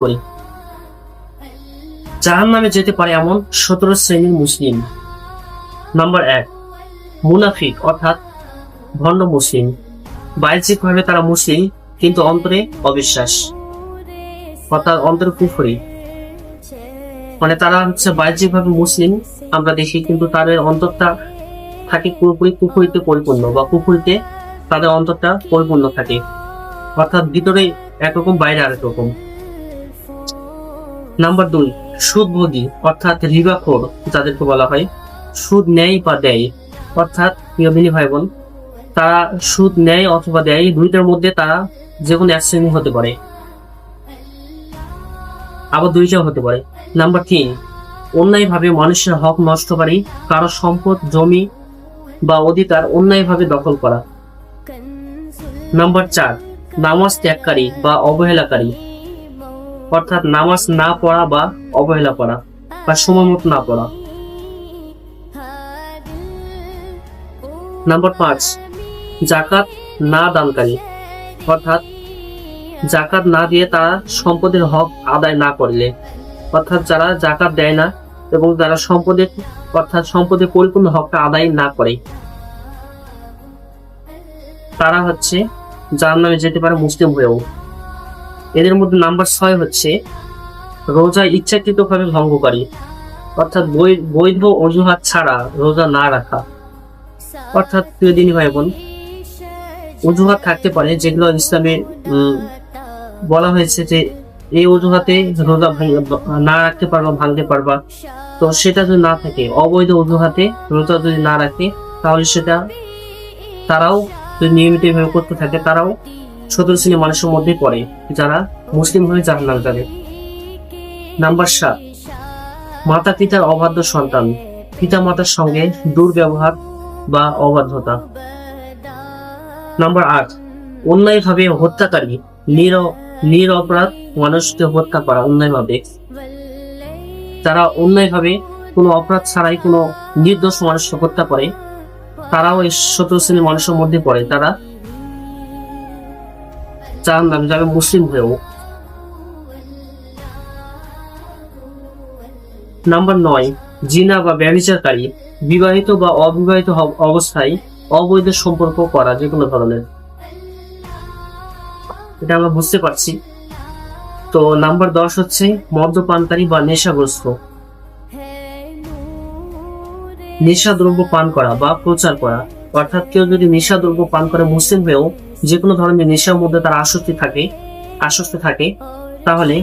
করি। জাহান্নামে যেতে পারে এমন 17 শ্রেণীর মুসলিম। নাম্বার 1, মুনাফিক অর্থাৎ ভণ্ড মুসলিম। বাহ্যিকভাবে তারা মুসলিম কিন্তু অন্তরে অবিশ্বাস, অর্থাৎ অন্তরে কুফরি। মানে তারা হচ্ছে বাহ্যিকভাবে মুসলিম আমরা দেখি, কিন্তু তাদের অন্তরটা থাকে পুরোপুরি কুফরিতে পরিপূর্ণ, বা কুফরিতে তাদের অন্তরটা পরিপূর্ণ থাকে, অর্থাৎ ভিতরে একরকম বাইরে আরেক রকম। নাম্বার 2, সুদভোগী অর্থাৎ রিবাখোর যাদেরকে বলা হয়। সুদ নেয় বা দেয়, অর্থাৎ প্রিয় দিনী ভাই বোন, তারা সুদ নেয় অথবা দেয়, দুইটার মধ্যে তারা যে কোনো এক শ্রেণী হতে পারে, আবার দুইটাও হতে পারে। নাম্বার 3, অন্যায়ভাবে মানুষের হক নষ্টকারী, কারো সম্পদ জমি বা অধিকার অন্যায়ভাবে দখল করা। নাম্বার 4, নামাজ ত্যাগকারী বা অবহেলাকারী, অর্থাৎ নামাজ না পড়া বা অবহেলা করা বা সময় মতো না পড়া। নাম্বার 5, জাকাত না দানকারী, অর্থাৎ জাকাত না দিয়ে তারা সম্পদের হক আদায় না করলে, অর্থাৎ যারা জাকাত দেয় না এবং যারা সম্পদের পরিপূর্ণ হকটা আদায় না করে, তারা হচ্ছে জাহান্নামে যেতে পারে মুসলিম হয়েও। এদের মধ্যে নাম্বার 6 হচ্ছে রোজা ইচ্ছাকৃতভাবে ভঙ্গকারী, অর্থাৎ বৈধ অজুহাত ছাড়া রোজা না রাখা। অর্থাৎ প্রিয় দিনী ভাই বোন, অজুহাত থাকতে পারে যেগুলো ইসলামে বলা হয়েছে যে এই অজুহাতে রোজা না রাখতে পারবা, ভাঙতে পারবা। তো সেটা যদি না থাকে, অবৈধ অজুহাতে রোজা যদি না রাখে, তাহলে সেটা তারাও যদি নিয়মিত ভাবে করতে থাকে, তারাও 17 শ্রেণীর মানুষের মধ্যে পড়ে যারা মুসলিম হয়ে জাহান্নামে যাবে। নাম্বার 7, মাতা পিতার অবাধ্য সন্তান, পিতা মাতার সঙ্গে দুর্ব্যবহার বা অবাধ্যতা। নাম্বার 8, অন্যায়ভাবে হত্যাকারী, নিরপরাধ মানুষকে হত্যা করা অন্যায়ভাবে। যারা অন্যায়ভাবে কোনো অপরাধ ছাড়াই কোনো নির্দোষ মানুষকে হত্যা করে, তারাও এই 17 শ্রেণীর মানুষের মধ্যে পড়ে, তারা জাহান্নামে যাবে মুসলিম হয়েও। নাম্বার 9, জিনা বা ব্যভিচারকারী, বিবাহিত বা অবিবাহিত অবস্থায় অবৈধ সম্পর্ক করা যে কোনো ধরনের। এটা আমরা বুঝতে পারছি। তো নাম্বার 10 হচ্ছে মদ্যপানকারী বা নেশাগ্রস্ত, নেশা দ্রব্য পান করা বা প্রচার করা। অর্থাৎ কেউ যদি নেশা দ্রব্য পান করে মুসলিম হয়েও যে কোনো ধরনের নেশার মধ্যে তার আসক্তি থাকে, তাহলে